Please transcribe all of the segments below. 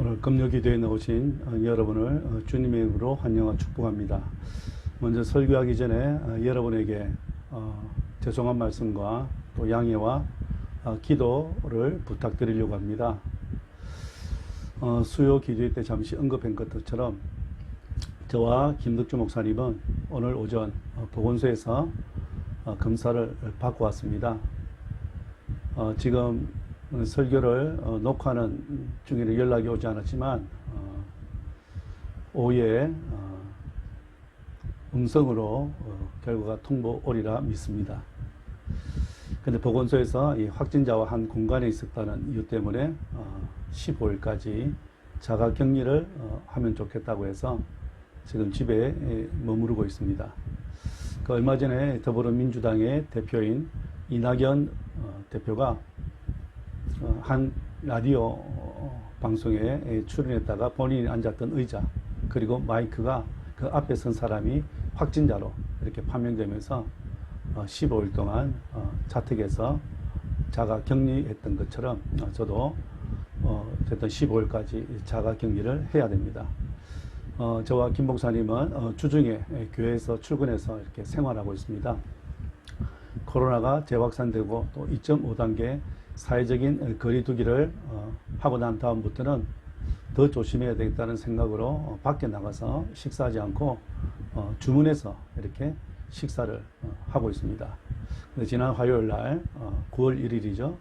오늘 금요기도에 나오신 여러분을 주님의 이름으로 환영하고 축복합니다. 먼저 설교하기 전에 여러분에게 죄송한 말씀과 또 양해와 기도를 부탁드리려고 합니다. 수요 기도회 때 잠시 언급한 것처럼 저와 김덕주 목사님은 오늘 오전 보건소에서 검사를 받고 왔습니다. 지금 설교를 녹화하는 중에는 연락이 오지 않았지만 오후에 음성으로 결과가 통보오리라 믿습니다. 근데 보건소에서 이 확진자와 한 공간에 있었다는 이유 때문에 15일까지 자가 격리를 하면 좋겠다고 해서 지금 집에 머무르고 있습니다. 그 얼마 전에 더불어민주당의 대표인 이낙연 대표가 한 라디오 방송에 출연했다가 본인이 앉았던 의자 그리고 마이크가 그 앞에 선 사람이 확진자로 이렇게 판명되면서 15일 동안 자택에서 자가 격리했던 것처럼 저도 어쨌든 15일까지 자가 격리를 해야 됩니다. 저와 김 목사님은 주중에 교회에서 출근해서 이렇게 생활하고 있습니다. 코로나가 재확산되고 또 2.5단계 사회적인 거리두기를 하고 난 다음부터는 더 조심해야 되겠다는 생각으로 밖에 나가서 식사하지 않고 주문해서 이렇게 식사를 하고 있습니다. 지난 화요일 날 9월 1일이죠.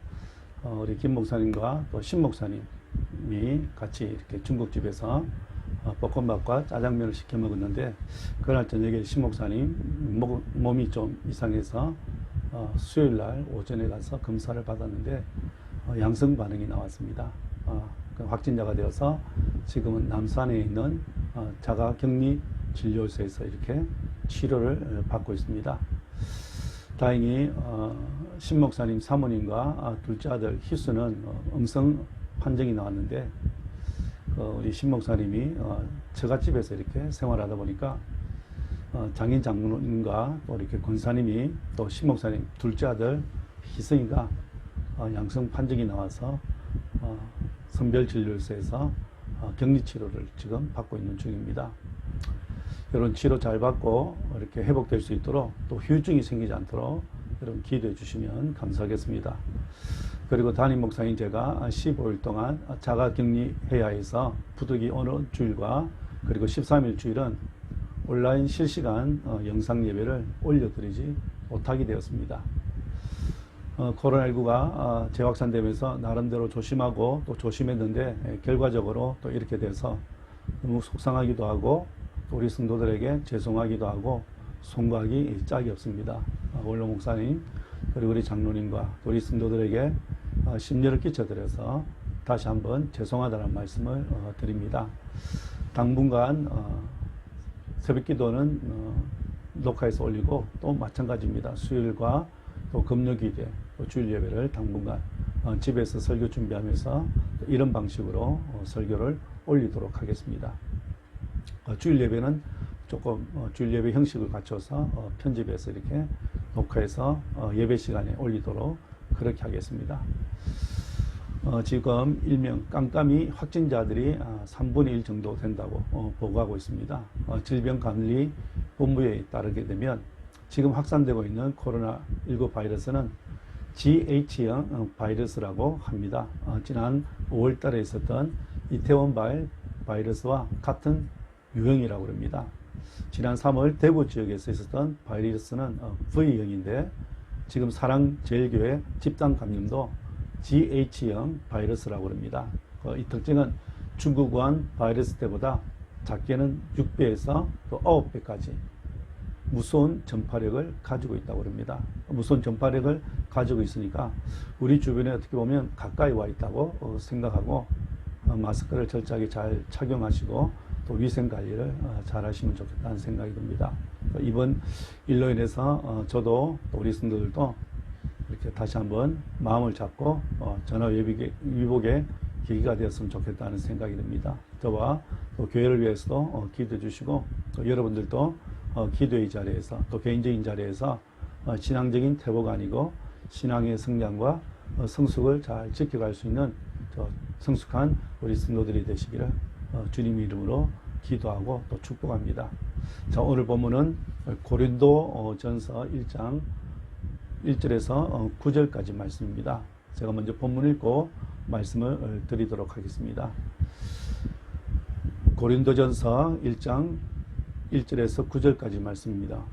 우리 김 목사님과 또 신 목사님이 같이 이렇게 중국집에서 볶음밥과 짜장면을 시켜 먹었는데 그날 저녁에 신 목사님 몸이 좀 이상해서 수요일 날 오전에 가서 검사를 받았는데 양성 반응이 나왔습니다. 확진자가 되어서 지금은 남산에 있는 자가 격리 진료소에서 이렇게 치료를 받고 있습니다. 다행히 신 목사님 사모님과 둘째 아들 희수는 음성 판정이 나왔는데 우리 신 목사님이 처갓집에서 이렇게 생활하다 보니까 장인 장모님과 또 이렇게 권사님이 또 신 목사님 둘째 아들 희성이가 양성 판정이 나와서 선별진료소에서 격리치료를 지금 받고 있는 중입니다. 이런 치료 잘 받고 이렇게 회복될 수 있도록 또 후유증이 생기지 않도록 여러분 기도해 주시면 감사하겠습니다. 그리고 담임 목사인 제가 15일 동안 자가 격리해야 해서 부득이 오늘 주일과 그리고 13일 주일은 온라인 실시간 영상 예배를 올려드리지 못하게 되었습니다. 코로나19가 재확산되면서 나름대로 조심하고 또 조심했는데 결과적으로 또 이렇게 돼서 너무 속상하기도 하고 또 우리 성도들에게 죄송하기도 하고 송구하기 짝이 없습니다. 원로 목사님 그리고 우리 장로님과 또 우리 성도들에게 심려를 끼쳐드려서 다시 한번 죄송하다는 말씀을 드립니다. 당분간 새벽기도는 녹화해서 올리고 또 마찬가지입니다. 수요일과 또 금요기대 또 주일 예배를 당분간 집에서 설교 준비하면서 이런 방식으로 설교를 올리도록 하겠습니다. 주일 예배는 조금 주일 예배 형식을 갖춰서 편집해서 이렇게 녹화해서 예배 시간에 올리도록 그렇게 하겠습니다. 지금 일명 깜깜이 확진자들이 3분의 1 정도 된다고 보고하고 있습니다. 질병관리본부에 따르게 되면 지금 확산되고 있는 코로나19 바이러스는 GH형 바이러스라고 합니다. 지난 5월 달에 있었던 이태원발 바이러스와 같은 유형이라고 합니다. 지난 3월 대구 지역에서 있었던 바이러스는 V형인데 지금 사랑제일교회 집단 감염도 GH형 바이러스라고 합니다. 이 특징은 중국 우한 바이러스 때보다 작게는 6배에서 또 9배까지 무서운 전파력을 가지고 있다고 합니다. 무서운 전파력을 가지고 있으니까 우리 주변에 어떻게 보면 가까이 와 있다고 생각하고 마스크를 철저하게 잘 착용하시고 또 위생관리를 잘 하시면 좋겠다는 생각이 듭니다. 이번 일로 인해서 저도 또 우리 성도들도 이렇게 다시 한번 마음을 잡고 전화위복의 계기가 되었으면 좋겠다는 생각이 듭니다. 저와 또 교회를 위해서도 기도해 주시고 또 여러분들도 기도의 자리에서 또 개인적인 자리에서 신앙적인 태보가 아니고 신앙의 성장과 성숙을 잘 지켜갈 수 있는 성숙한 우리 성도들이 되시기를 주님 이름으로 기도하고 또 축복합니다. 자, 오늘 본문은 고린도 전서 1장 1절에서 9절까지 말씀입니다. 제가 먼저 본문 읽고 말씀을 드리도록 하겠습니다. 고린도전서 1장 1절에서 9절까지 말씀입니다.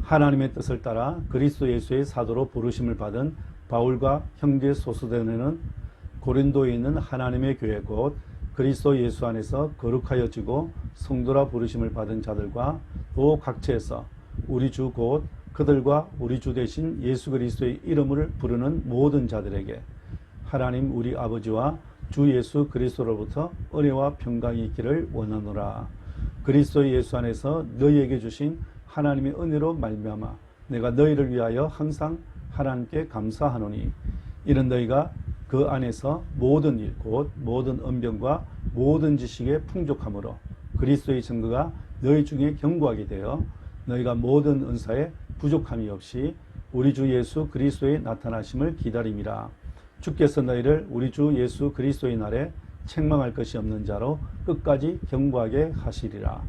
하나님의 뜻을 따라 그리스도 예수의 사도로 부르심을 받은 바울과 형제 소수대는 고린도에 있는 하나님의 교회 곧 그리스도 예수 안에서 거룩하여지고 성도라 부르심을 받은 자들과 또 각처에서 우리 주 곧 그들과 우리 주 대신 예수 그리스도의 이름을 부르는 모든 자들에게 하나님 우리 아버지와 주 예수 그리스도로부터 은혜와 평강이 있기를 원하노라. 그리스도 예수 안에서 너희에게 주신 하나님의 은혜로 말미암아 내가 너희를 위하여 항상 하나님께 감사하노니 이는 너희가 그 안에서 모든 일 곧 모든 언변과 모든 지식에 풍족함으로 그리스도의 증거가 너희 중에 견고하게 되어 너희가 모든 은사에 부족함이 없이 우리 주 예수 그리스도의 나타나심을 기다림이라. 주께서 너희를 우리 주 예수 그리스도의 날에 책망할 것이 없는 자로 끝까지 견고하게 하시리라.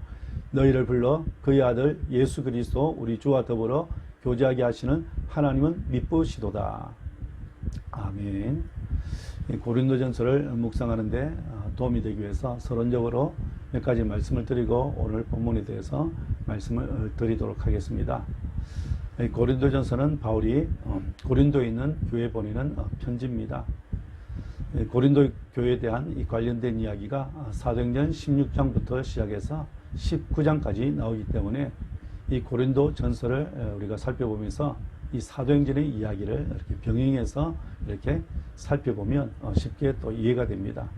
너희를 불러 그의 아들 예수 그리스도 우리 주와 더불어 교제하게 하시는 하나님은 미쁘시도다. 아멘. 고린도전서를 묵상하는데 도움이 되기 위해서 서론적으로 몇 가지 말씀을 드리고 오늘 본문에 대해서 말씀을 드리도록 하겠습니다. 고린도전서는 바울이 고린도에 있는 교회에 보내는 편지입니다. 고린도 교회에 대한 이 관련된 이야기가 사도행전 16장부터 시작해서 19장까지 나오기 때문에 이 고린도 전서를 우리가 살펴보면서 이 사도행전의 이야기를 이렇게 병행해서 이렇게 살펴보면 쉽게 또 이해가 됩니다.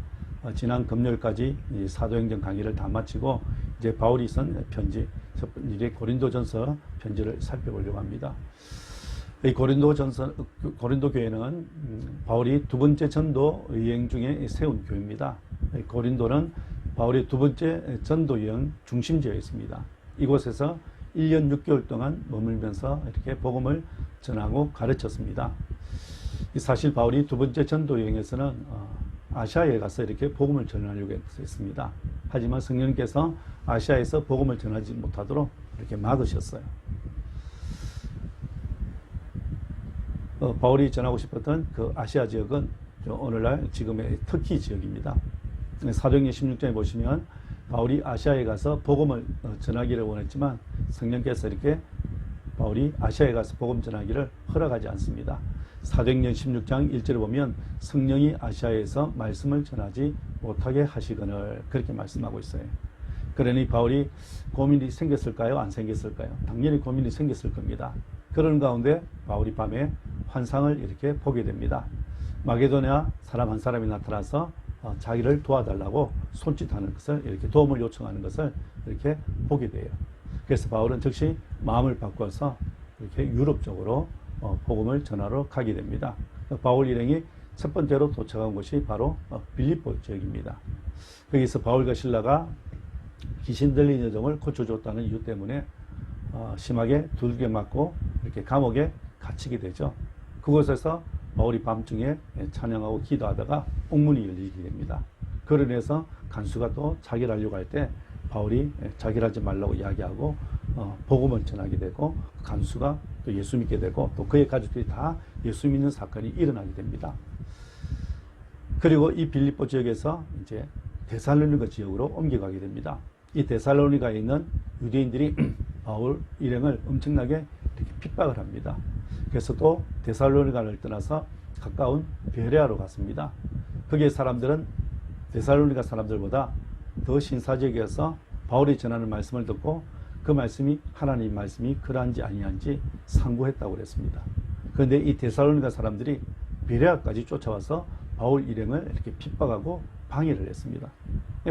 지난 금요일까지 이 사도행전 강의를 다 마치고 이제 바울이 쓴 편지, 이제 고린도전서 편지를 살펴보려고 합니다. 이 고린도 교회는 바울이 두 번째 전도 여행 중에 세운 교회입니다. 고린도는 바울의 두 번째 전도 여행 중심지였습니다. 이곳에서 1년 6개월 동안 머물면서 이렇게 복음을 전하고 가르쳤습니다. 사실 바울이 두 번째 전도 여행에서는 아시아에 가서 이렇게 복음을 전하려고 했습니다. 하지만 성령께서 아시아에서 복음을 전하지 못하도록 이렇게 막으셨어요. 바울이 전하고 싶었던 그 아시아 지역은 오늘날 지금의 터키 지역입니다. 사도행전 16장에 보시면 바울이 아시아에 가서 복음을 전하기를 원했지만 성령께서 이렇게 바울이 아시아에 가서 복음 전하기를 허락하지 않습니다. 사도행전 16장 1절에 보면 성령이 아시아에서 말씀을 전하지 못하게 하시거늘 그렇게 말씀하고 있어요. 그러니 바울이 고민이 생겼을까요? 안 생겼을까요? 당연히 고민이 생겼을 겁니다. 그런 가운데 바울이 밤에 환상을 이렇게 보게 됩니다. 마게도냐 사람 한 사람이 나타나서 자기를 도와달라고 손짓하는 것을 이렇게 도움을 요청하는 것을 이렇게 보게 돼요. 그래서 바울은 즉시 마음을 바꿔서 이렇게 유럽 쪽으로 복음을 전하러 가게 됩니다. 바울 일행이 첫 번째로 도착한 곳이 바로 빌립보 지역입니다. 거기서 바울과 실라가 귀신 들린 여종을 고쳐줬다는 이유 때문에 심하게 두들겨 맞고 이렇게 감옥에 갇히게 되죠. 그곳에서 바울이 밤중에 찬양하고 기도하다가 옥문이 열리게 됩니다. 그로 인해서 간수가 또 자결하려고 할 때 바울이 자결하지 말라고 이야기하고 복음을 전하게 되고 간수가 또 예수 믿게 되고 또 그의 가족들이 다 예수 믿는 사건이 일어나게 됩니다. 그리고 이 빌립보 지역에서 이제 데살로니가 지역으로 옮겨가게 됩니다. 이 데살로니가에 있는 유대인들이 바울 일행을 엄청나게 이렇게 핍박을 합니다. 그래서 또 데살로니가를 떠나서 가까운 베레아로 갔습니다. 거기에 사람들은 데살로니가 사람들보다 더 신사적이어서 바울이 전하는 말씀을 듣고 그 말씀이 하나님 말씀이 그러한지 아니한지 상고했다고 그랬습니다. 그런데 이 데살로니가 사람들이 베레아까지 쫓아와서 바울 일행을 이렇게 핍박하고 방해를 했습니다.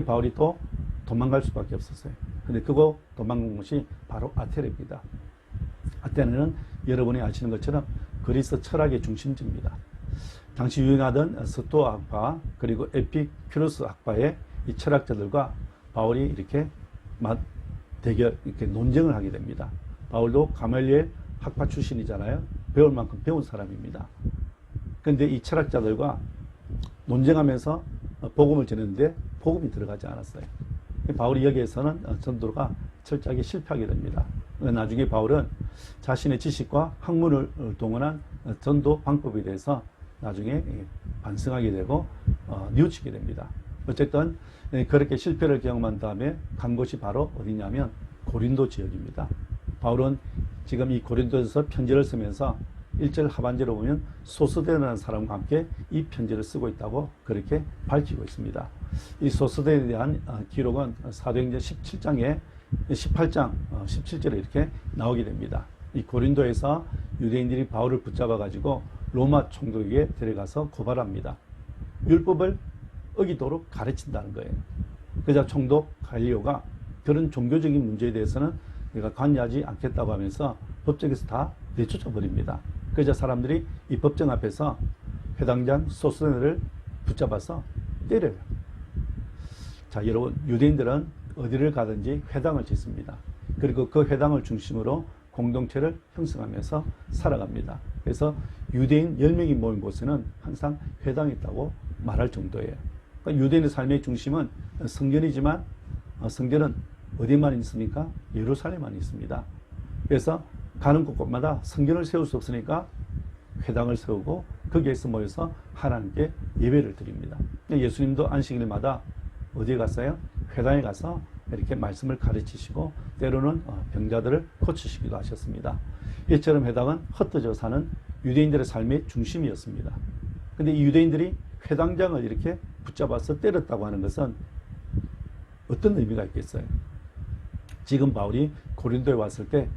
바울이 또 도망갈 수밖에 없었어요. 근데 그거 도망간 곳이 바로 아테네입니다. 아테네는 여러분이 아시는 것처럼 그리스 철학의 중심지입니다. 당시 유행하던 스토아 학파 그리고 에피큐로스 학파의 이 철학자들과 바울이 이렇게 대결 이렇게 논쟁을 하게 됩니다. 바울도 가말리엘 학파 출신이잖아요. 배울 만큼 배운 사람입니다. 그런데 이 철학자들과 논쟁하면서 복음을 전했는데 복음이 들어가지 않았어요. 바울이 여기에서는 전도가 철저하게 실패하게 됩니다. 나중에 바울은 자신의 지식과 학문을 동원한 전도 방법에 대해서 나중에 반성하게 되고 뉘우치게 됩니다. 어쨌든 그렇게 실패를 경험한 다음에 간 곳이 바로 어디냐면 고린도 지역입니다. 바울은 지금 이 고린도에서 편지를 쓰면서 1절 하반절로 보면 소스데나라는 사람과 함께 이 편지를 쓰고 있다고 그렇게 밝히고 있습니다. 이 소스데에 대한 기록은 사도행전 17장에 18장 17절에 이렇게 나오게 됩니다. 이 고린도에서 유대인들이 바울을 붙잡아 가지고 로마 총독에게 데려가서 고발합니다. 율법을 어기도록 가르친다는 거예요. 그러자 총독 갈리오가 그런 종교적인 문제에 대해서는 내가 관여하지 않겠다고 하면서 법정에서 다 내쫓아 버립니다. 그러자 사람들이 이 법정 앞에서 회당장 소스데네를 붙잡아서 때려요. 자, 여러분, 유대인들은 어디를 가든지 회당을 짓습니다. 그리고 그 회당을 중심으로 공동체를 형성하면서 살아갑니다. 그래서 유대인 10명이 모인 곳에는 항상 회당이 있다고 말할 정도예요. 그러니까 유대인의 삶의 중심은 성전이지만 성전은 어디만 있습니까? 예루살렘만 있습니다. 그래서 가는 곳곳마다 성전을 세울 수 없으니까 회당을 세우고 거기에서 모여서 하나님께 예배를 드립니다. 예수님도 안식일마다 어디에 갔어요? 회당에 가서 이렇게 말씀을 가르치시고 때로는 병자들을 고치시기도 하셨습니다. 이처럼 회당은 흩어져 사는 유대인들의 삶의 중심이었습니다. 그런데 이 유대인들이 회당장을 이렇게 붙잡아서 때렸다고 하는 것은 어떤 의미가 있겠어요? 지금 바울이 고린도에 왔을 때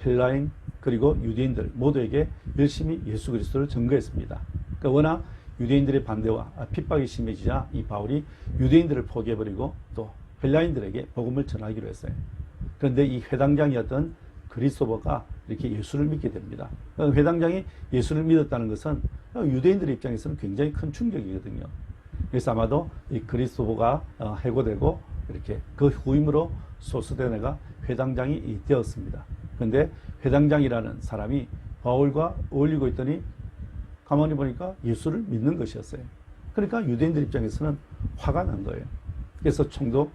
헬라인 그리고 유대인들 모두에게 열심히 예수 그리스도를 증거했습니다. 그러니까 워낙 유대인들의 반대와 핍박이 심해지자 이 바울이 유대인들을 포기해버리고 또 헬라인들에게 복음을 전하기로 했어요. 그런데 이 회당장이었던 그리스도가 이렇게 예수를 믿게 됩니다. 회당장이 예수를 믿었다는 것은 유대인들의 입장에서는 굉장히 큰 충격이거든요. 그래서 아마도 이 그리스도가 해고되고 이렇게 그 후임으로 소스데네가 회당장이 되었습니다. 그런데 회당장이라는 사람이 바울과 어울리고 있더니 가만히 보니까 예수를 믿는 것이었어요. 그러니까 유대인들 입장에서는 화가 난 거예요. 그래서 총독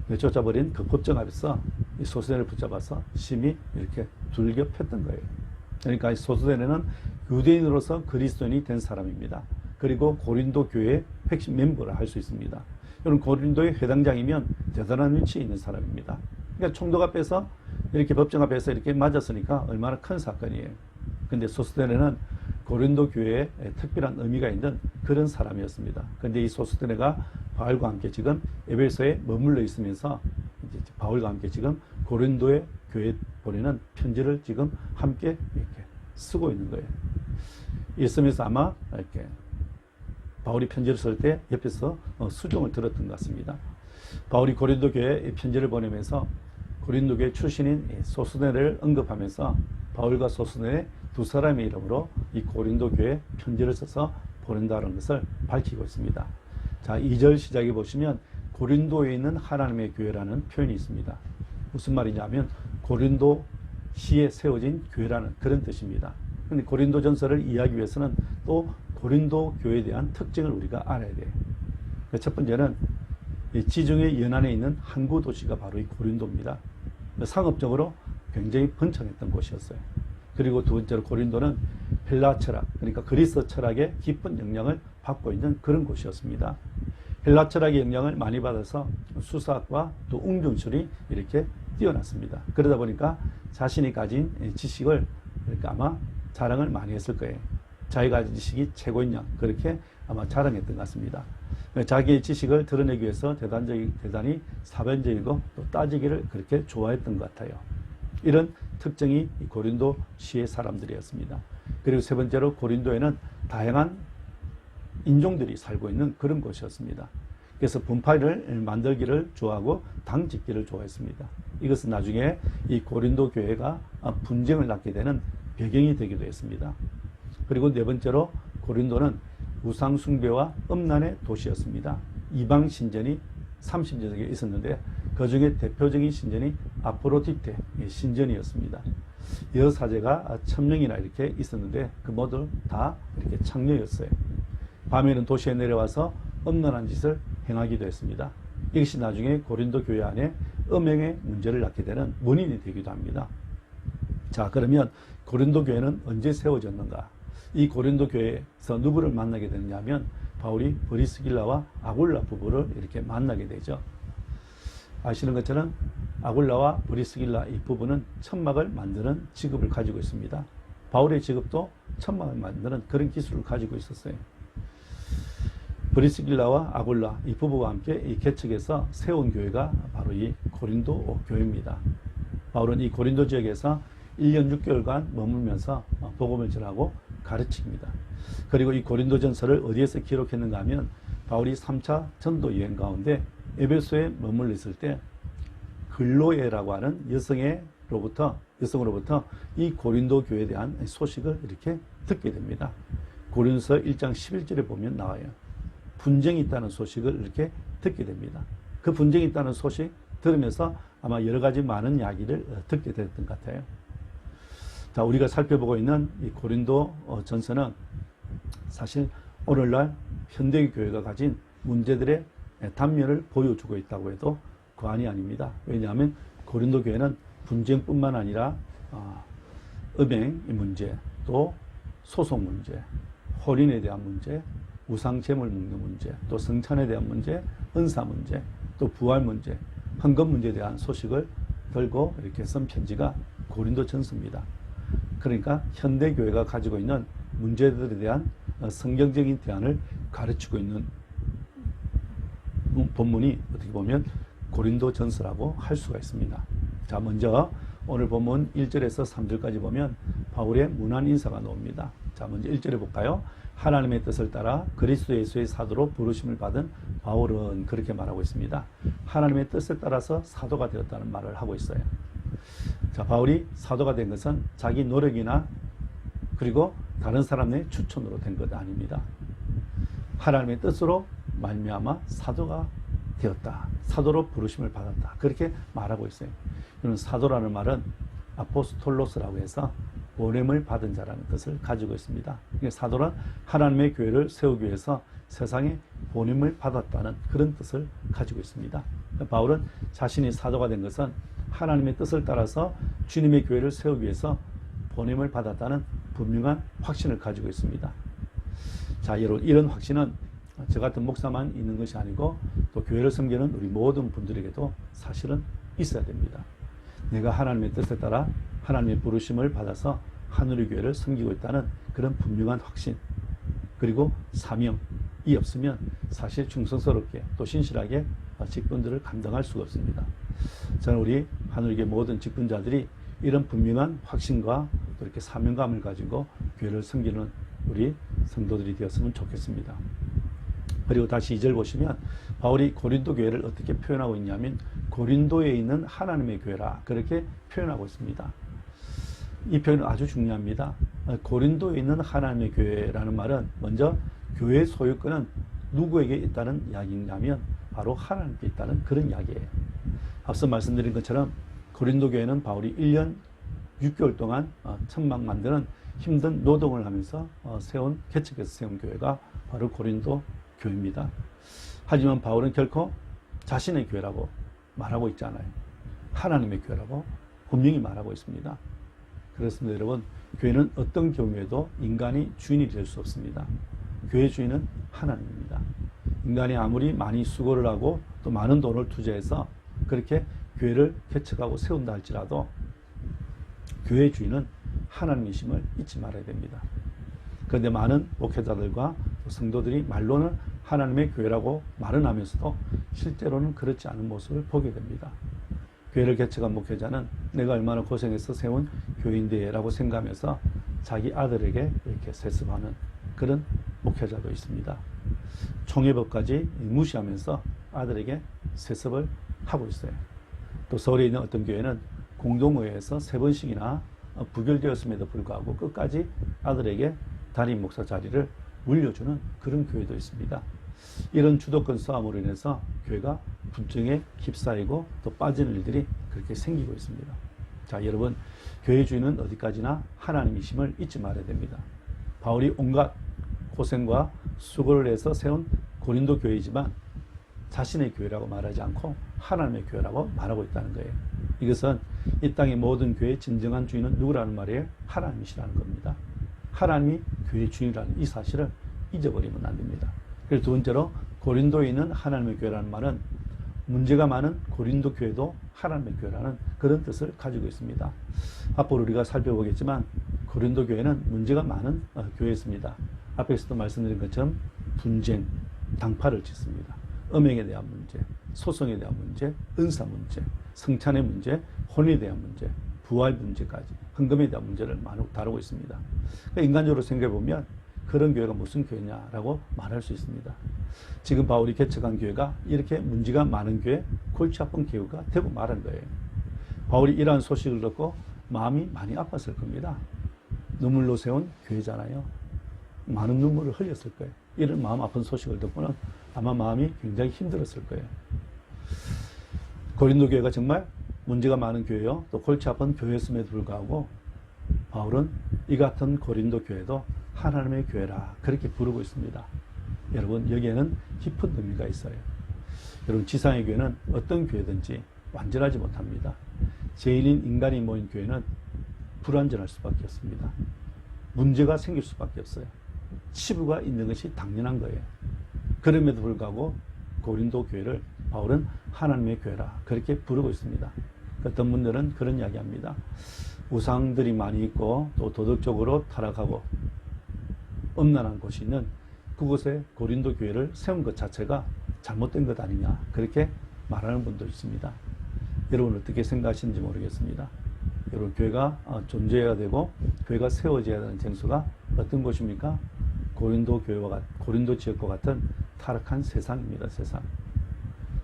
내쫓아버린 그 법정 앞에서 이 소스데네를 붙잡아서 심히 이렇게 둘겨 팼던 거예요. 그러니까 이 소스데네는 유대인으로서 그리스도인이 된 사람입니다. 그리고 고린도 교회의 핵심 멤버를 할 수 있습니다. 여러분, 고린도의 회당장이면 대단한 위치에 있는 사람입니다. 그러니까 총독 앞에서 이렇게 법정 앞에서 이렇게 맞았으니까 얼마나 큰 사건이에요. 근데 소스데네는 고린도 교회에 특별한 의미가 있는 그런 사람이었습니다. 그런데 이 소스데네가 바울과 함께 지금 에베소에 머물러 있으면서 이제 바울과 함께 지금 고린도의 교회에 보내는 편지를 지금 함께 이렇게 쓰고 있는 거예요. 있으면서 아마 이렇게 바울이 편지를 쓸 때 옆에서 수종을 들었던 것 같습니다. 바울이 고린도 교회에 편지를 보내면서 고린도 교회 출신인 소스데네를 언급하면서 바울과 소스데네 두 사람의 이름으로 이 고린도 교회에 편지를 써서 보낸다는 것을 밝히고 있습니다. 자, 2절 시작에 보시면 고린도에 있는 하나님의 교회라는 표현이 있습니다. 무슨 말이냐면 고린도 시에 세워진 교회라는 그런 뜻입니다. 그런데 고린도 전서를 이해하기 위해서는 또 고린도 교회에 대한 특징을 우리가 알아야 돼요. 첫 번째는 지중해 연안에 있는 항구 도시가 바로 이 고린도입니다. 상업적으로 굉장히 번창했던 곳이었어요. 그리고 두 번째로 고린도는 헬라 철학, 그러니까 그리스 철학의 깊은 영향을 받고 있는 그런 곳이었습니다. 헬라 철학의 영향을 많이 받아서 수사학과 또 웅정술이 이렇게 뛰어났습니다. 그러다 보니까 자신이 가진 지식을 그러니까 아마 자랑을 많이 했을 거예요. 자기가 가진 지식이 최고인 양, 그렇게 아마 자랑했던 것 같습니다. 자기의 지식을 드러내기 위해서 대단히 사변적이고 또 따지기를 그렇게 좋아했던 것 같아요. 이런 특징이 고린도 시의 사람들이었습니다. 그리고 세 번째로 고린도에는 다양한 인종들이 살고 있는 그런 곳이었습니다. 그래서 분파를 만들기를 좋아하고 당 짓기를 좋아했습니다. 이것은 나중에 이 고린도 교회가 분쟁을 낳게 되는 배경이 되기도 했습니다. 그리고 네 번째로 고린도는 우상 숭배와 음란의 도시였습니다. 이방 신전이 30여 개 있었는데 그 중에 대표적인 신전이 아프로디테 신전이었습니다. 여사제가 1000명이나 이렇게 있었는데 그 모두 다 이렇게 창녀였어요. 밤에는 도시에 내려와서 엄란한 짓을 행하기도 했습니다. 이것이 나중에 고린도 교회 안에 음행의 문제를 낳게 되는 원인이 되기도 합니다. 자, 그러면 고린도 교회는 언제 세워졌는가? 이 고린도 교회에서 누구를 만나게 되느냐면 바울이 브리스길라와 아굴라 부부를 이렇게 만나게 되죠. 아시는 것처럼 아굴라와 브리스길라 이 부부는 천막을 만드는 직업을 가지고 있습니다. 바울의 직업도 천막을 만드는 그런 기술을 가지고 있었어요. 브리스길라와 아굴라 이 부부와 함께 이 개척에서 세운 교회가 바로 이 고린도 교회입니다. 바울은 이 고린도 지역에서 1년 6개월간 머물면서 복음을 전하고 가르칩니다. 그리고 이 고린도전서를 어디에서 기록했는가 하면 바울이 3차 전도 여행 가운데 에베소에 머물러 있을 때 글로에라고 하는 여성으로부터 이 고린도 교회에 대한 소식을 이렇게 듣게 됩니다. 고린도서 1장 11절에 보면 나와요. 분쟁이 있다는 소식을 이렇게 듣게 됩니다. 그 분쟁이 있다는 소식 들으면서 아마 여러 가지 많은 이야기를 듣게 됐던 것 같아요. 자, 우리가 살펴보고 있는 이 고린도 전서는 사실 오늘날 현대 교회가 가진 문제들의 단면을 보여주고 있다고 해도 과언이 아닙니다. 왜냐하면 고린도 교회는 분쟁뿐만 아니라 음행 문제, 또 소송 문제, 혼인에 대한 문제, 우상 제물 먹는 문제, 또 성찬에 대한 문제, 은사 문제, 또 부활 문제, 헌금 문제에 대한 소식을 들고 이렇게 쓴 편지가 고린도 전서입니다. 그러니까 현대 교회가 가지고 있는 문제들에 대한 성경적인 대안을 가르치고 있는 본문이 어떻게 보면 고린도 전서라고 할 수가 있습니다. 자, 먼저 오늘 본문 1절에서 3절까지 보면 바울의 문안 인사가 나옵니다. 자, 먼저 1절에 볼까요? 하나님의 뜻을 따라 그리스도 예수의 사도로 부르심을 받은 바울은 그렇게 말하고 있습니다. 하나님의 뜻을 따라서 사도가 되었다는 말을 하고 있어요. 자, 바울이 사도가 된 것은 자기 노력이나 그리고 다른 사람의 추천으로 된 것 아닙니다. 하나님의 뜻으로 말미암아 사도가 되었다. 사도로 부르심을 받았다. 그렇게 말하고 있어요. 이는 사도라는 말은 아포스톨로스라고 해서 보냄을 받은 자라는 뜻을 가지고 있습니다. 사도는 하나님의 교회를 세우기 위해서 세상에 보냄을 받았다는 그런 뜻을 가지고 있습니다. 바울은 자신이 사도가 된 것은 하나님의 뜻을 따라서 주님의 교회를 세우기 위해서 보냄을 받았다는 분명한 확신을 가지고 있습니다. 자, 여러분, 이런 확신은 저 같은 목사만 있는 것이 아니고 또 교회를 섬기는 우리 모든 분들에게도 사실은 있어야 됩니다. 내가 하나님의 뜻에 따라 하나님의 부르심을 받아서 하늘의 교회를 섬기고 있다는 그런 분명한 확신, 그리고 사명이 없으면 사실 충성스럽게 또 신실하게 직분들을 감당할 수가 없습니다. 저는 우리 하늘의 교회 모든 직분자들이 이런 분명한 확신과 또 이렇게 사명감을 가지고 교회를 섬기는 우리 성도들이 되었으면 좋겠습니다. 그리고 다시 2절 보시면 바울이 고린도 교회를 어떻게 표현하고 있냐면 고린도에 있는 하나님의 교회라 그렇게 표현하고 있습니다. 이 표현은 아주 중요합니다. 고린도에 있는 하나님의 교회라는 말은 먼저 교회의 소유권은 누구에게 있다는 이야기냐면 바로 하나님께 있다는 그런 이야기예요. 앞서 말씀드린 것처럼 고린도 교회는 바울이 1년 6개월 동안 천막 만드는 힘든 노동을 하면서 개척해서 세운 교회가 바로 고린도 교회입니다. 하지만 바울은 결코 자신의 교회라고 말하고 있지 않아요. 하나님의 교회라고 분명히 말하고 있습니다. 그렇습니다, 여러분. 교회는 어떤 경우에도 인간이 주인이 될 수 없습니다. 교회 주인은 하나님입니다. 인간이 아무리 많이 수고를 하고 또 많은 돈을 투자해서 그렇게 교회를 개척하고 세운다 할지라도 교회 주인은 하나님이심을 잊지 말아야 됩니다. 그런데 많은 목회자들과 성도들이 말로는 하나님의 교회라고 말은 하면서도 실제로는 그렇지 않은 모습을 보게 됩니다. 교회를 개척한 목회자는 내가 얼마나 고생해서 세운 교회인데 라고 생각하면서 자기 아들에게 이렇게 세습하는 그런 목회자도 있습니다. 총회법까지 무시하면서 아들에게 세습을 하고 있어요. 또 서울에 있는 어떤 교회는 공동의회에서 3번씩이나 부결되었음에도 불구하고 끝까지 아들에게 담임 목사 자리를 물려주는 그런 교회도 있습니다. 이런 주도권 싸움으로 인해서 교회가 분쟁에 휩싸이고 또 빠지는 일들이 그렇게 생기고 있습니다. 자, 여러분, 교회 주인은 어디까지나 하나님이심을 잊지 말아야 됩니다. 바울이 온갖 고생과 수고를 해서 세운 고린도 교회이지만 자신의 교회라고 말하지 않고 하나님의 교회라고 말하고 있다는 거예요. 이것은 이 땅의 모든 교회의 진정한 주인은 누구라는 말이에요? 하나님이시라는 겁니다. 하나님이 교회의 주인이라는 이 사실을 잊어버리면 안 됩니다. 그리고 두 번째로 고린도에 있는 하나님의 교회라는 말은 문제가 많은 고린도 교회도 하나님의 교회라는 그런 뜻을 가지고 있습니다. 앞으로 우리가 살펴보겠지만 고린도 교회는 문제가 많은 교회였습니다. 앞에서도 말씀드린 것처럼 분쟁, 당파를 짓습니다. 음행에 대한 문제, 소송에 대한 문제, 은사 문제, 성찬의 문제, 혼에 대한 문제, 부활 문제까지 헌금에 대한 문제를 많이 다루고 있습니다. 그러니까 인간적으로 생각해보면 그런 교회가 무슨 교회냐라고 말할 수 있습니다. 지금 바울이 개척한 교회가 이렇게 문제가 많은 교회, 골치 아픈 교회가 되고 말한 거예요. 바울이 이러한 소식을 듣고 마음이 많이 아팠을 겁니다. 눈물로 세운 교회잖아요. 많은 눈물을 흘렸을 거예요. 이런 마음 아픈 소식을 듣고는 아마 마음이 굉장히 힘들었을 거예요. 고린도 교회가 정말 문제가 많은 교회요, 또 골치 아픈 교회였음에도 불구하고 바울은 이 같은 고린도 교회도 하나님의 교회라 그렇게 부르고 있습니다. 여러분, 여기에는 깊은 의미가 있어요. 여러분, 지상의 교회는 어떤 교회든지 완전하지 못합니다. 죄인인 인간이 모인 교회는 불완전할 수밖에 없습니다. 문제가 생길 수밖에 없어요. 치부가 있는 것이 당연한 거예요. 그럼에도 불구하고 고린도 교회를 바울은 하나님의 교회라 그렇게 부르고 있습니다. 어떤 분들은 그런 이야기합니다. 우상들이 많이 있고 또 도덕적으로 타락하고 음란한 곳이 있는 그곳에 고린도 교회를 세운 것 자체가 잘못된 것 아니냐 그렇게 말하는 분도 있습니다. 여러분 어떻게 생각하시는지 모르겠습니다. 여러분, 교회가 존재해야 되고 교회가 세워져야 되는 장소가 어떤 곳입니까? 고린도 지역과 같은 타락한 세상입니다. 세상.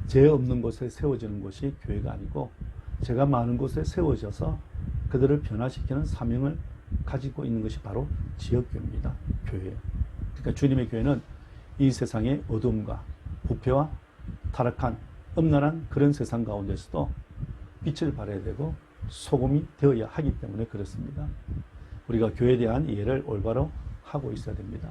죄 없는 곳에 세워지는 곳이 교회가 아니고 죄가 많은 곳에 세워져서 그들을 변화시키는 사명을 가지고 있는 것이 바로 지역교회입니다. 교회예요. 그러니까 주님의 교회는 이 세상의 어둠과 부패와 타락한 음란한 그런 세상 가운데서도 빛을 발해야 되고 소금이 되어야 하기 때문에 그렇습니다. 우리가 교회에 대한 이해를 올바로 하고 있어야 됩니다.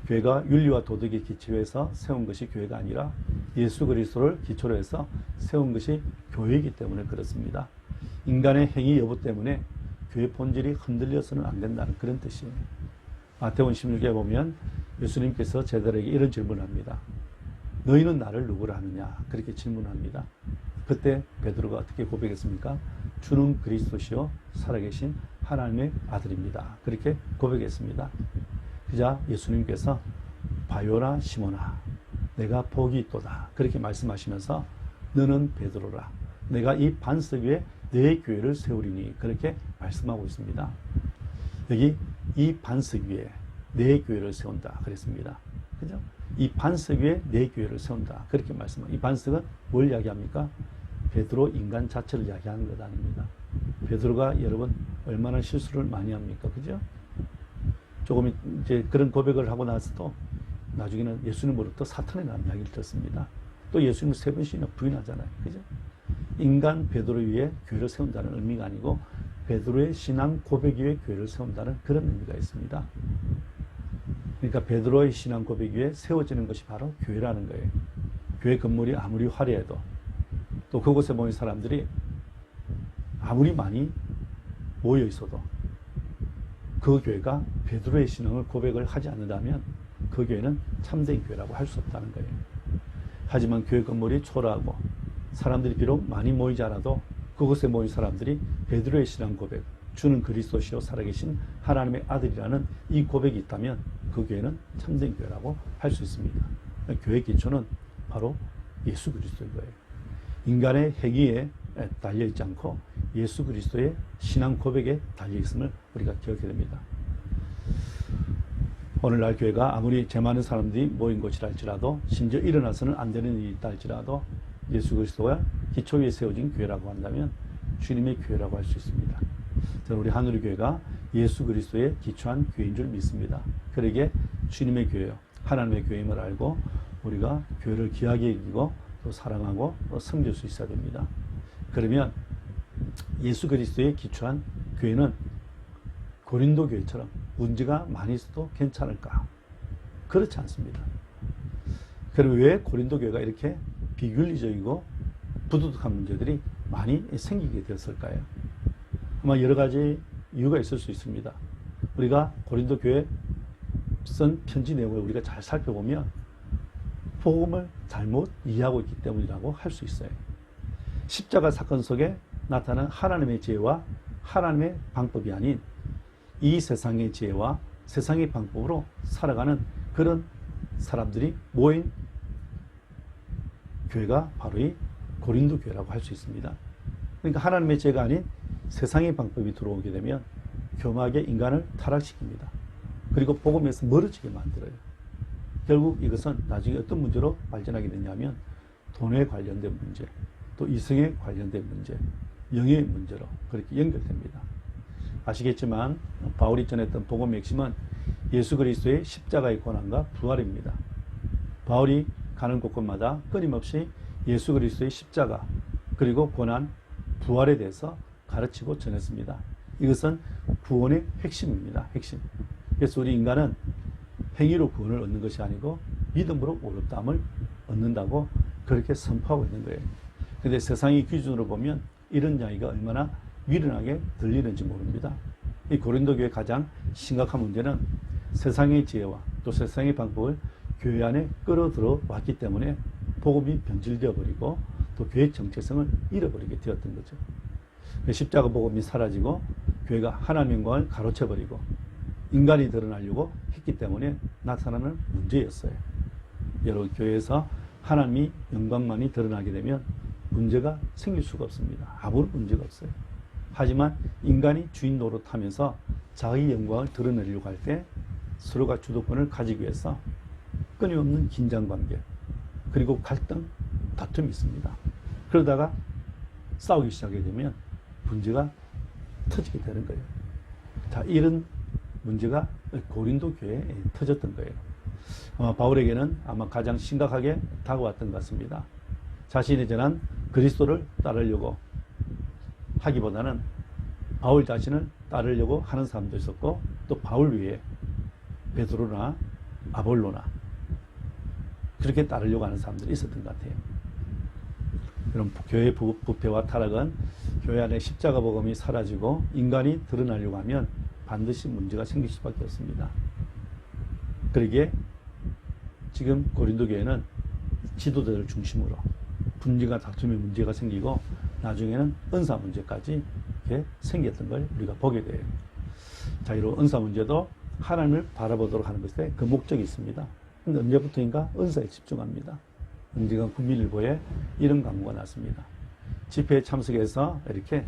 교회가 윤리와 도덕의 기초에서 세운 것이 교회가 아니라 예수 그리스도를 기초로 해서 세운 것이 교회이기 때문에 그렇습니다. 인간의 행위 여부 때문에 교회 본질이 흔들려서는 안 된다는 그런 뜻이에요. 마태복음 16에 보면 예수님께서 제자들에게 이런 질문을 합니다. 너희는 나를 누구라 하느냐? 그렇게 질문합니다. 그때 베드로가 어떻게 고백했습니까? 주는 그리스도시요 살아계신 하나님의 아들입니다. 그렇게 고백했습니다. 그자 예수님께서 바요라 시몬아 내가 복이 있도다 그렇게 말씀하시면서 너는 베드로라 내가 이 반석 위에 내 교회를 세우리니 그렇게 말씀하고 있습니다. 여기 이 반석 위에 내 교회를 세운다 그랬습니다. 그죠? 이 반석 위에 내 교회를 세운다 그렇게 말씀합니다. 이 반석은 뭘 이야기합니까? 베드로 인간 자체를 이야기하는 것 아닙니다. 베드로가 여러분 얼마나 실수를 많이 합니까? 그죠? 조금 이제 그런 고백을 하고 나서도 나중에는 예수님으로부터 사탄이라는 이야기를 듣습니다. 또 예수님을 3번씩이나 부인하잖아요. 그죠? 인간 베드로 위에 교회를 세운다는 의미가 아니고 베드로의 신앙 고백 위에 교회를 세운다는 그런 의미가 있습니다. 그러니까 베드로의 신앙 고백 위에 세워지는 것이 바로 교회라는 거예요. 교회 건물이 아무리 화려해도 또 그곳에 모인 사람들이 아무리 많이 모여 있어도 그 교회가 베드로의 신앙을 고백을 하지 않는다면 그 교회는 참된 교회라고 할 수 없다는 거예요. 하지만 교회 건물이 초라하고 사람들이 비록 많이 모이지 않아도 그곳에 모인 사람들이 베드로의 신앙 고백, 주는 그리스도시요 살아계신 하나님의 아들이라는 이 고백이 있다면 그 교회는 참된 교회라고 할 수 있습니다. 교회 기초는 바로 예수 그리스도인 거예요. 인간의 행위에 달려있지 않고 예수 그리스도의 신앙 고백에 달려있음을 우리가 기억해야 됩니다. 오늘날 교회가 아무리 죄 많은 사람들이 모인 곳이라 할지라도 심지어 일어나서는 안 되는 일이 있다 할지라도 예수 그리스도가 기초 위에 세워진 교회라고 한다면 주님의 교회라고 할 수 있습니다. 저는 우리 하늘의 교회가 예수 그리스도의 기초한 교회인 줄 믿습니다. 그러기에 주님의 교회요 하나님의 교회임을 알고 우리가 교회를 귀하게 여기고 또 사랑하고 또 섬길 수 있어야 됩니다. 그러면 예수 그리스도의 기초한 교회는 고린도 교회처럼 문제가 많이 있어도 괜찮을까? 그렇지 않습니다. 그럼 왜 고린도 교회가 이렇게 비윤리적이고 부도덕한 문제들이 많이 생기게 되었을까요? 아마 여러 가지 이유가 있을 수 있습니다. 우리가 고린도 교회 쓴 편지 내용을 우리가 잘 살펴보면 복음을 잘못 이해하고 있기 때문이라고 할 수 있어요. 십자가 사건 속에 나타난 하나님의 지혜와 하나님의 방법이 아닌 이 세상의 지혜와 세상의 방법으로 살아가는 그런 사람들이 모인 교회가 바로 이 고린도 교회라고 할 수 있습니다. 그러니까 하나님의 지혜가 아닌 세상의 방법이 들어오게 되면 교묘하게 인간을 타락시킵니다. 그리고 복음에서 멀어지게 만들어요. 결국 이것은 나중에 어떤 문제로 발전하게 되냐면 돈에 관련된 문제, 또 이성에 관련된 문제, 영의 문제로 그렇게 연결됩니다. 아시겠지만 바울이 전했던 복음의 핵심은 예수 그리스도의 십자가의 고난과 부활입니다. 바울이 가는 곳곳마다 끊임없이 예수 그리스도의 십자가 그리고 고난, 부활에 대해서 가르치고 전했습니다. 이것은 구원의 핵심입니다. 핵심. 그래서 우리 인간은 행위로 구원을 얻는 것이 아니고 믿음으로 의롭다함을 얻는다고 그렇게 선포하고 있는 거예요. 그런데 세상의 기준으로 보면 이런 이야기가 얼마나 미련하게 들리는지 모릅니다. 이 고린도 교회의 가장 심각한 문제는 세상의 지혜와 또 세상의 방법을 교회 안에 끌어들어 왔기 때문에 복음이 변질되어 버리고 또 교회의 정체성을 잃어버리게 되었던 거죠. 십자가 복음이 사라지고 교회가 하나님의 영광을 가로채 버리고 인간이 드러나려고 했기 때문에 나타나는 문제였어요. 여러분, 교회에서 하나님의 영광만이 드러나게 되면 문제가 생길 수가 없습니다. 아무런 문제가 없어요. 하지만 인간이 주인 노릇하면서 자기 영광을 드러내려고 할 때 서로가 주도권을 가지기 위해서 끊임없는 긴장관계 그리고 갈등, 다툼이 있습니다. 그러다가 싸우기 시작하게 되면 문제가 터지게 되는 거예요. 자, 이런 문제가 고린도 교회에 터졌던 거예요. 아마 바울에게는 아마 가장 심각하게 다가왔던 것 같습니다. 자신이 전한 그리스도를 따르려고 하기보다는 바울 자신을 따르려고 하는 사람도 있었고 또 바울 위에 베드로나 아볼로나 그렇게 따르려고 하는 사람들이 있었던 것 같아요. 그럼 교회의 부패와 타락은 교회 안에 십자가 복음이 사라지고 인간이 드러나려고 하면 반드시 문제가 생길 수밖에 없습니다. 그러기에 지금 고린도 교회는 지도자를 중심으로 분쟁과 다툼의 문제가 생기고 나중에는 은사 문제까지 이렇게 생겼던 걸 우리가 보게 돼요. 자, 이런 은사 문제도 하나님을 바라보도록 하는 것에 그 목적이 있습니다. 근데 언제부터인가 은사에 집중합니다. 언젠가 국민일보에 이런 광고가 났습니다. 집회에 참석해서 이렇게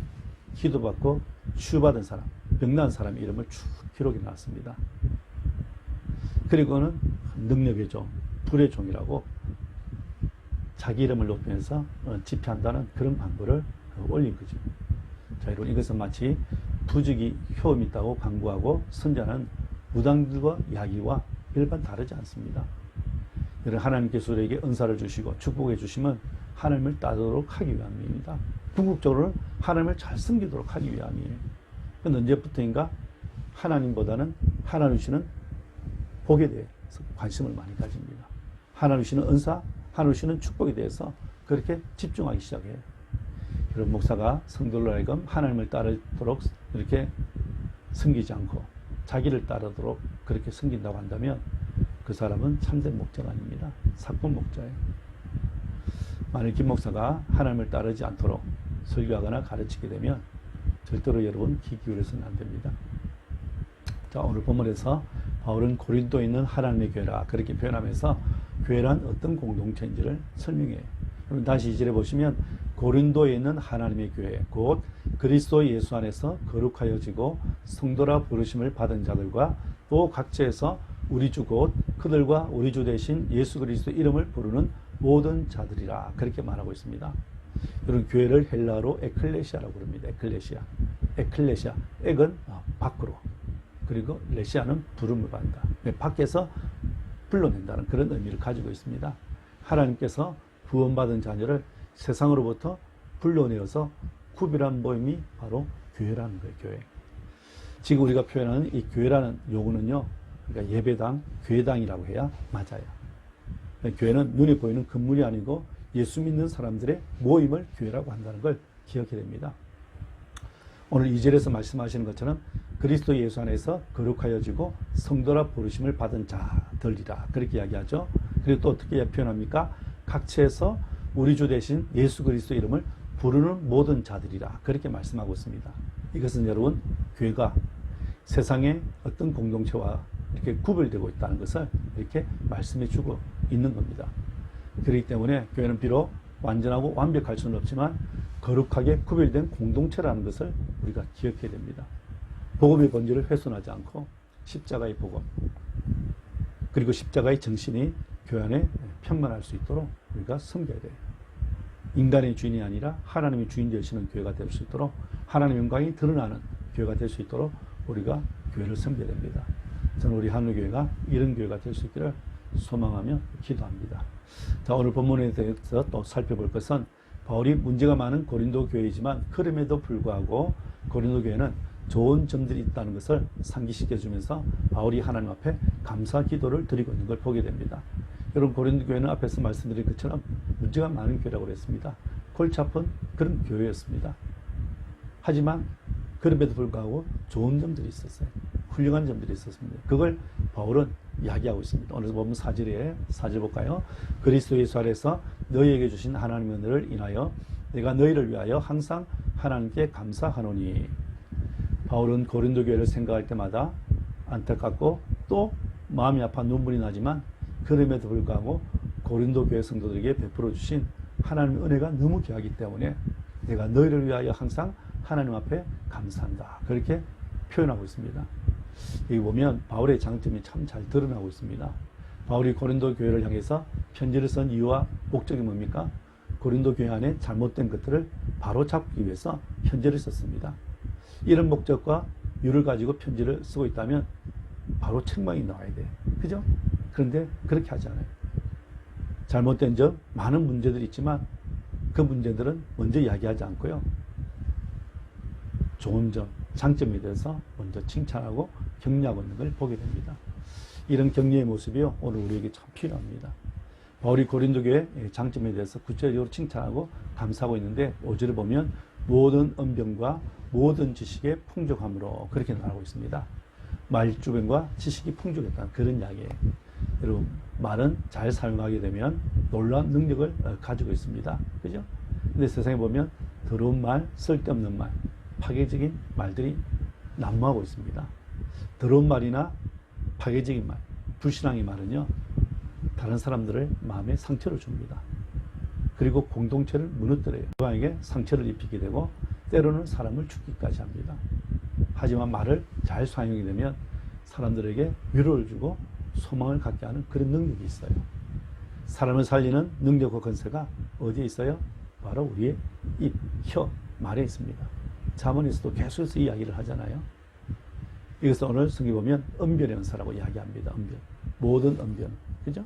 기도받고 치유받은 사람, 병난 사람의 이름을 쭉 기록이 나왔습니다. 그리고는 능력의 종, 불의 종이라고 자기 이름을 높이면서 집회한다는 그런 광고를 올린 거죠. 자, 여러분, 이것은 마치 부적이 효험이 있다고 광고하고 선전하는 무당들과 야기와 일반 다르지 않습니다. 여러분, 하나님께서 우리에게 은사를 주시고 축복해 주시면 하나님을 따르도록 하기 위함입니다. 궁극적으로는 하나님을 잘 섬기도록 하기 위함이에요. 그런데 언제부터인가 하나님보다는 하나님 주시는 복에 대해서 관심을 많이 가집니다. 하나님 주시는 은사, 하나님 주시는 축복에 대해서 그렇게 집중하기 시작해요. 여러분, 목사가 성도를 하여금 하나님을 따르도록 이렇게 섬기지 않고 자기를 따르도록 그렇게 섬긴다고 한다면 그 사람은 참된 목자가 아닙니다. 사건 목자예요. 만일 김 목사가 하나님을 따르지 않도록 설교하거나 가르치게 되면 절대로 여러분 귀 기울여서는 안 됩니다. 자, 오늘 본문에서 바울은 고린도에 있는 하나님의 교회라 그렇게 표현하면서 교회란 어떤 공동체인지를 설명해요. 그럼 다시 2절에 보시면 고린도에 있는 하나님의 교회 곧 그리스도 예수 안에서 거룩하여지고 성도라 부르심을 받은 자들과 또 각처에서 우리 주 곧 그들과 우리 주 대신 예수 그리스도 이름을 부르는 모든 자들이라 그렇게 말하고 있습니다. 여러분, 교회를 헬라어로 에클레시아라고 부릅니다. 에클레시아. 에클레시아. 액은 밖으로. 그리고 레시아는 부름을 받는다. 밖에서 불러낸다는 그런 의미를 가지고 있습니다. 하나님께서 구원받은 자녀를 세상으로부터 불러내어서 구별한 모임이 바로 교회라는 거예요. 교회. 지금 우리가 표현하는 이 교회라는 용어는요, 그러니까 예배당, 교회당이라고 해야 맞아요. 교회는 눈에 보이는 건물이 아니고 예수 믿는 사람들의 모임을 교회라고 한다는 걸 기억해야 됩니다. 오늘 2절에서 말씀하시는 것처럼 그리스도 예수 안에서 거룩하여지고 성도라 부르심을 받은 자들이라 그렇게 이야기하죠. 그리고 또 어떻게 표현합니까? 각처에서 우리 주 대신 예수 그리스도 이름을 부르는 모든 자들이라 그렇게 말씀하고 있습니다. 이것은 여러분 교회가 세상의 어떤 공동체와 이렇게 구별되고 있다는 것을 이렇게 말씀해 주고 있는 겁니다. 그렇기 때문에 교회는 비록 완전하고 완벽할 수는 없지만 거룩하게 구별된 공동체라는 것을 우리가 기억해야 됩니다. 복음의 본질을 훼손하지 않고 십자가의 복음 그리고 십자가의 정신이 교회 안에 평만할 수 있도록 우리가 섬겨야 돼요. 인간의 주인이 아니라 하나님의 주인 되시는 교회가 될 수 있도록 하나님의 영광이 드러나는 교회가 될 수 있도록 우리가 교회를 섬겨야 됩니다. 저는 우리 한우교회가 이런 교회가 될 수 있기를 소망하며 기도합니다. 자, 오늘 본문에 대해서 또 살펴볼 것은 바울이 문제가 많은 고린도 교회이지만 그럼에도 불구하고 고린도 교회는 좋은 점들이 있다는 것을 상기시켜 주면서 바울이 하나님 앞에 감사 기도를 드리고 있는 걸 보게 됩니다. 여러분 고린도 교회는 앞에서 말씀드린 것처럼 문제가 많은 교회라고 그랬습니다. 골치 아픈 그런 교회였습니다. 하지만 그럼에도 불구하고 좋은 점들이 있었어요. 훌륭한 점들이 있었습니다. 그걸 바울은 이야기하고 있습니다. 오늘 보면 4절 볼까요? 그리스도 예수 아래서 너희에게 주신 하나님의 은혜를 인하여 내가 너희를 위하여 항상 하나님께 감사하노니. 바울은 고린도 교회를 생각할 때마다 안타깝고 또 마음이 아파 눈물이 나지만 그럼에도 불구하고 고린도 교회 성도들에게 베풀어 주신 하나님의 은혜가 너무 귀하기 때문에 내가 너희를 위하여 항상 하나님 앞에 감사한다. 그렇게 표현하고 있습니다. 여기 보면 바울의 장점이 참 잘 드러나고 있습니다. 바울이 고린도 교회를 향해서 편지를 쓴 이유와 목적이 뭡니까? 고린도 교회 안에 잘못된 것들을 바로 잡기 위해서 편지를 썼습니다. 이런 목적과 이유를 가지고 편지를 쓰고 있다면 바로 책망이 나와야 돼요. 그죠? 그런데 그렇게 하지 않아요. 잘못된 점, 많은 문제들이 있지만 그 문제들은 먼저 이야기하지 않고요. 좋은 점, 장점에 대해서 먼저 칭찬하고 격려하고 있는 걸 보게 됩니다. 이런 격려의 모습이요, 오늘 우리에게 참 필요합니다. 바울이 고린도 교회 장점에 대해서 구체적으로 칭찬하고 감사하고 있는데 5절을 보면 모든 언변과 모든 지식의 풍족함으로 그렇게 말하고 있습니다. 말주변과 지식이 풍족했다는 그런 이야기예요. 여러분, 말은 잘 사용하게 되면 놀라운 능력을 가지고 있습니다. 그죠? 근데 세상에 보면 더러운 말, 쓸데없는 말, 파괴적인 말들이 난무하고 있습니다. 더러운 말이나 파괴적인 말, 불신앙의 말은요, 다른 사람들의 마음에 상처를 줍니다. 그리고 공동체를 무너뜨려요. 누구에게 상처를 입히게 되고 때로는 사람을 죽기까지 합니다. 하지만 말을 잘 사용하게 되면 사람들에게 위로를 주고 소망을 갖게 하는 그런 능력이 있어요. 사람을 살리는 능력과 권세가 어디에 있어요? 바로 우리의 입, 혀, 말에 있습니다. 잠언에서도 계속해서 이야기를 하잖아요. 이것을 오늘 성경에 보면 언변의 은사라고 이야기합니다. 언변. 모든 언변. 그죠?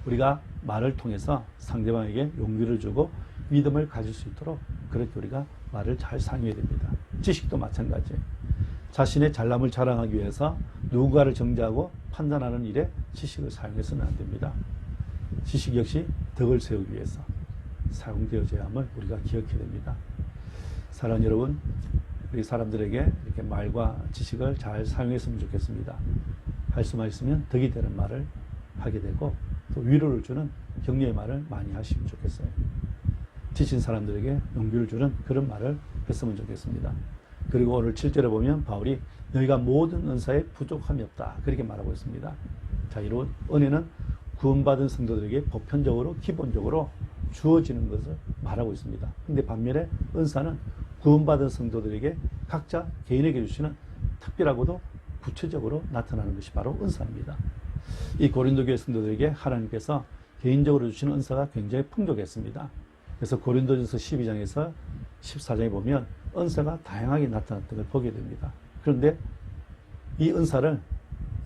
우리가 말을 통해서 상대방에게 용기를 주고 믿음을 가질 수 있도록 그렇게 우리가 말을 잘 사용해야 됩니다. 지식도 마찬가지예요. 자신의 잘남을 자랑하기 위해서 누군가를 정죄하고 판단하는 일에 지식을 사용해서는 안 됩니다. 지식 역시 덕을 세우기 위해서 사용되어져야 함을 우리가 기억해야 됩니다. 사랑하는 여러분, 우리 사람들에게 이렇게 말과 지식을 잘 사용했으면 좋겠습니다. 할 수만 있으면 덕이 되는 말을 하게 되고 또 위로를 주는 격려의 말을 많이 하시면 좋겠어요. 지친 사람들에게 용기를 주는 그런 말을 했으면 좋겠습니다. 그리고 오늘 7절에 보면 바울이 너희가 모든 은사에 부족함이 없다 그렇게 말하고 있습니다. 자, 이런 은혜는 구원받은 성도들에게 보편적으로 기본적으로 주어지는 것을 말하고 있습니다. 근데 반면에 은사는 구원받은 성도들에게 각자 개인에게 주시는 특별하고도 구체적으로 나타나는 것이 바로 은사입니다. 이 고린도 교회 성도들에게 하나님께서 개인적으로 주시는 은사가 굉장히 풍족했습니다. 그래서 고린도전서 12장에서 14장에 보면 은사가 다양하게 나타났던 걸 보게 됩니다. 그런데 이 은사를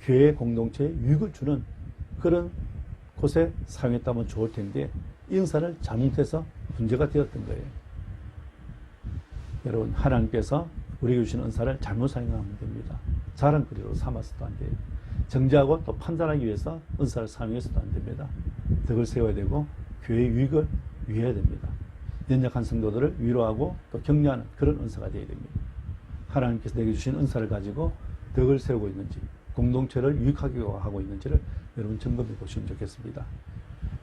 교회 공동체에 유익을 주는 그런 곳에 사용했다면 좋을 텐데 이 은사를 잘못해서 문제가 되었던 거예요. 여러분, 하나님께서 우리에게 주시는 은사를 잘못 사용하면 됩니다. 자랑거리로 삼아서도 안 돼요. 정죄하고 또 판단하기 위해서 은사를 사용해서도 안 됩니다. 덕을 세워야 되고 교회의 유익을 위해야 됩니다. 연약한 성도들을 위로하고 또 격려하는 그런 은사가 되어야 됩니다. 하나님께서 내게 주신 은사를 가지고 덕을 세우고 있는지, 공동체를 유익하게 하고 있는지를 여러분 점검해 보시면 좋겠습니다.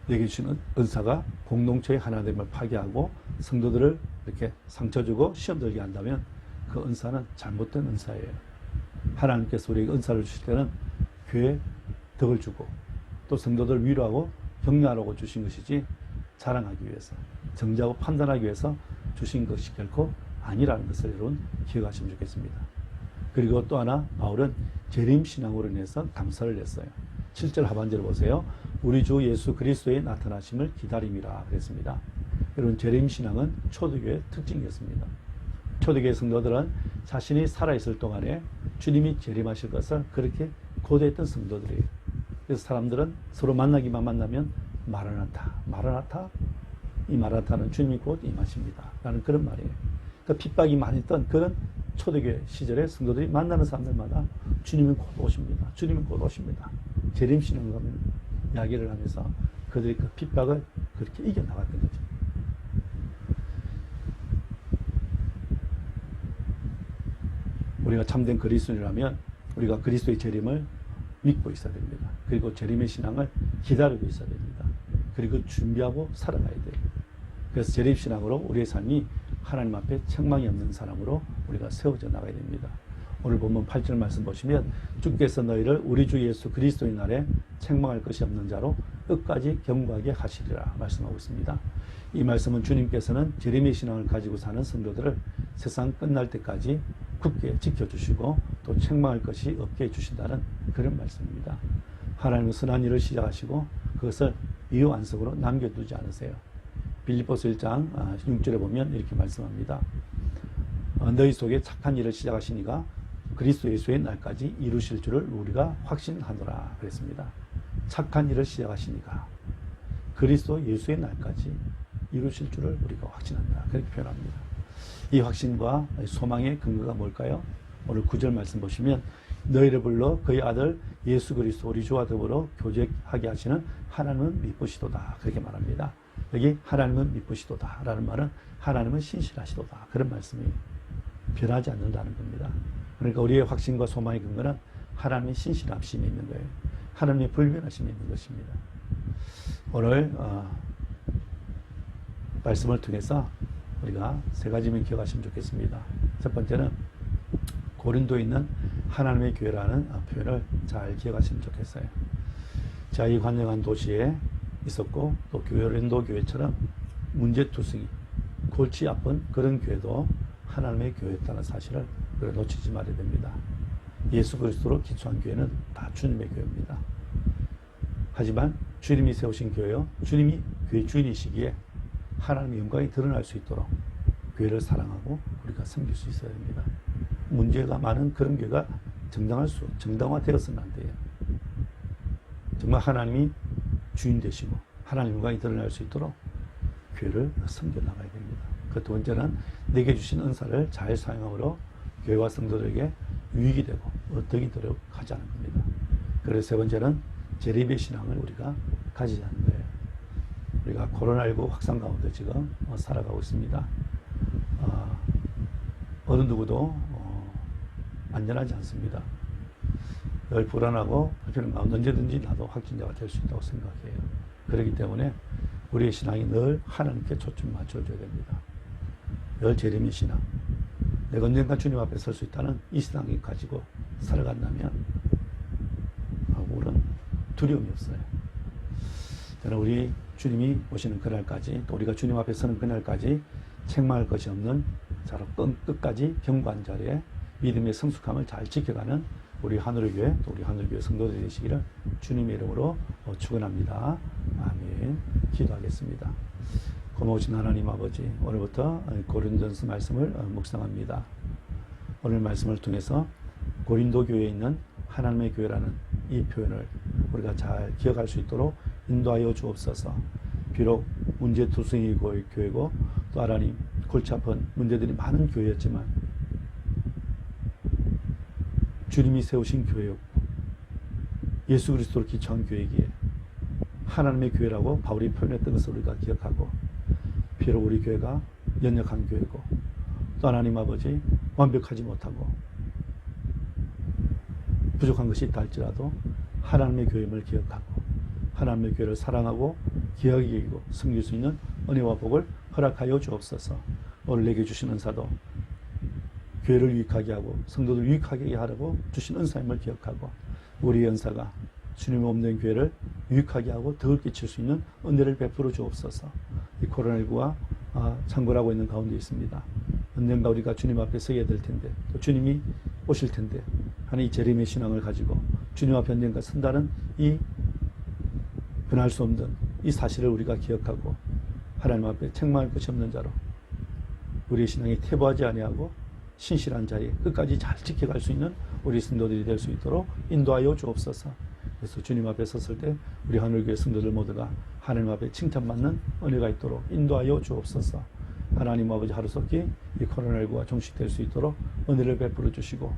내게 주신 은사가 공동체의 하나됨을 파괴하고 성도들을 이렇게 상처 주고 시험 들게 한다면 그 은사는 잘못된 은사예요. 하나님께서 우리에게 은사를 주실 때는 교회에 덕을 주고 또 성도들을 위로하고 격려하라고 주신 것이지 자랑하기 위해서, 정죄하고 판단하기 위해서 주신 것이 결코 아니라는 것을 여러분 기억하시면 좋겠습니다. 그리고 또 하나 바울은 재림신앙으로 인해서 감사를 했어요. 7절 하반절을 보세요. 우리 주 예수 그리스도의 나타나심을 기다림이라 그랬습니다. 여러분 재림신앙은 초대교회의 특징이었습니다. 초대교회 성도들은 자신이 살아있을 동안에 주님이 재림하실 것을 그렇게 고대했던 성도들이에요. 그래서 사람들은 서로 만나기만 만나면 마라나타, 마라나타, 이 마라나타는 주님이 곧 임하십니다 라는 그런 말이에요. 그러니까 핍박이 많이 있던 그런 초대교회 시절에 성도들이 만나는 사람들마다 주님은 곧 오십니다. 주님은 곧 오십니다. 재림신앙을 하면 이야기를 하면서 그들이 그 핍박을 그렇게 이겨나갔던 거죠. 우리가 참된 그리스도인이라면 우리가 그리스도의 재림을 믿고 있어야 됩니다. 그리고 재림의 신앙을 기다리고 있어야 됩니다. 그리고 준비하고 살아가야 돼요. 그래서 재림신앙으로 우리의 삶이 하나님 앞에 책망이 없는 사람으로 우리가 세워져 나가야 됩니다. 오늘 본문 8절 말씀 보시면 주께서 너희를 우리 주 예수 그리스도의 날에 책망할 것이 없는 자로 끝까지 경고하게 하시리라 말씀하고 있습니다. 이 말씀은 주님께서는 재림의 신앙을 가지고 사는 성도들을 세상 끝날 때까지 굳게 지켜주시고 또 책망할 것이 없게 해주신다는 그런 말씀입니다. 하나님은 선한 일을 시작하시고 그것을 이유완성으로 남겨두지 않으세요. 빌립보서 1장 6절에 보면 이렇게 말씀합니다. 너희 속에 착한 일을 시작하시니가 그리스도 예수의 날까지 이루실 줄을 우리가 확신하노라 그랬습니다. 착한 일을 시작하시니까 그리스도 예수의 날까지 이루실 줄을 우리가 확신한다. 그렇게 표현합니다. 이 확신과 소망의 근거가 뭘까요? 오늘 9절 말씀 보시면 너희를 불러 그의 아들 예수 그리스도 우리 주와 더불어 교제하게 하시는 하나님은 미쁘시도다. 그렇게 말합니다. 여기 하나님은 미쁘시도다 라는 말은 하나님은 신실하시도다. 그런 말씀이 변하지 않는다는 겁니다. 그러니까 우리의 확신과 소망의 근거는 하나님의 신실하심이 있는 거예요. 하나님의 불변하심이 있는 것입니다. 오늘 말씀을 통해서 우리가 세 가지만 기억하시면 좋겠습니다. 첫 번째는 고린도에 있는 하나님의 교회라는 표현을 잘 기억하시면 좋겠어요. 자, 이 관영한 도시에 있었고 또 고린도 교회처럼 문제투성이 골치 아픈 그런 교회도 하나님의 교회였다는 사실을 놓치지 말아야 됩니다. 예수 그리스도로 기초한 교회는 다 주님의 교회입니다. 하지만 주님이 세우신 교회요, 주님이 교회 주인이시기에 하나님의 영광이 드러날 수 있도록 교회를 사랑하고 우리가 섬길 수 있어야 됩니다. 문제가 많은 그런 교회가 정당화되어서는 안 돼요. 정말 하나님이 주인 되시고 하나님 영광이 드러날 수 있도록 교회를 섬겨 나가야 됩니다. 그 두 번째는 내게 주신 은사를 잘 사용함으로 교회와 성도들에게 유익이 되고 덕이 되도록 하자는 겁니다. 그래서 세 번째는 재림의 신앙을 우리가 가지자는 거예요. 우리가 코로나19 확산 가운데 지금 살아가고 있습니다. 어느 누구도 안전하지 않습니다. 늘 불안하고 언제든지 나도 확진자가 될 수 있다고 생각해요. 그렇기 때문에 우리의 신앙이 늘 하나님께 초점 맞춰줘야 됩니다. 늘 재림의 신앙. 내가 언젠가 주님 앞에 설 수 있다는 이 신앙을 가지고 살아간다면 우리는 두려움이 없어요. 저는 우리 주님이 오시는 그날까지 또 우리가 주님 앞에 서는 그날까지 책망할 것이 없는 자로 끝까지 경고한 자리에 믿음의 성숙함을 잘 지켜가는 우리 하늘의 교회 또 우리 하늘의 교회 성도들이 되시기를 주님의 이름으로 축원합니다. 아멘. 기도하겠습니다. 고마우신 하나님 아버지, 오늘부터 고린도전서 말씀을 묵상합니다. 오늘 말씀을 통해서 고린도 교회에 있는 하나님의 교회라는 이 표현을 우리가 잘 기억할 수 있도록 인도하여 주옵소서. 비록 문제투성이 교회고 또 하나님 골치 아픈 문제들이 많은 교회였지만 주님이 세우신 교회였고 예수 그리스도를 기초한 교회이기에 하나님의 교회라고 바울이 표현했던 것을 우리가 기억하고, 비록 우리 교회가 연약한 교회고 또 하나님 아버지 완벽하지 못하고 부족한 것이 있다 할지라도 하나님의 교회임을 기억하고 하나님의 교회를 사랑하고 귀하게 여기고 섬길 수 있는 은혜와 복을 허락하여 주옵소서. 오늘 내게 주신 은사도 교회를 유익하게 하고 성도들 유익하게 하라고 주신 은사임을 기억하고, 우리의 은사가 주님의 없는 교회를 유익하게 하고 덕을 끼칠 수 있는 은혜를 베풀어 주옵소서. 이 코로나19가 창궐하고 있는 가운데 있습니다. 언젠가 우리가 주님 앞에 서게 될 텐데, 또 주님이 오실 텐데 하는 이 재림의 신앙을 가지고 주님 앞에 언젠가 선다는 이 변할 수 없는 이 사실을 우리가 기억하고 하나님 앞에 책망할 것이 없는 자로 우리의 신앙이 퇴보하지 아니하고 신실한 자리 끝까지 잘 지켜갈 수 있는 우리 성도들이 될 수 있도록 인도하여 주옵소서. 그래서 주님 앞에 섰을 때 우리 하늘교회 성도들 모두가 하나님 앞에 칭찬받는 은혜가 있도록 인도하여 주옵소서. 하나님 아버지, 하루속히 이 코로나19가 종식될 수 있도록 은혜를 베풀어 주시고,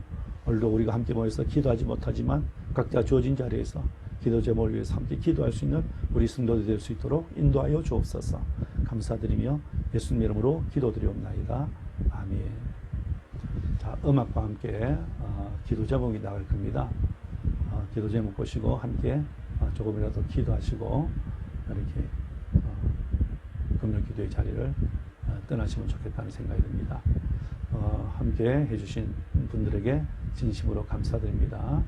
오늘도 우리가 함께 모여서 기도하지 못하지만 각자 주어진 자리에서 기도 제목을 위해서 함께 기도할 수 있는 우리 성도들이 될 수 있도록 인도하여 주옵소서. 감사드리며 예수님 이름으로 기도드리옵나이다. 아멘. 자, 음악과 함께 기도 제목이 나갈 겁니다. 기도 제목 보시고 함께 조금이라도 기도하시고 이렇게 금요 기도의 자리를 떠나시면 좋겠다는 생각이 듭니다. 함께 해주신 분들에게 진심으로 감사드립니다.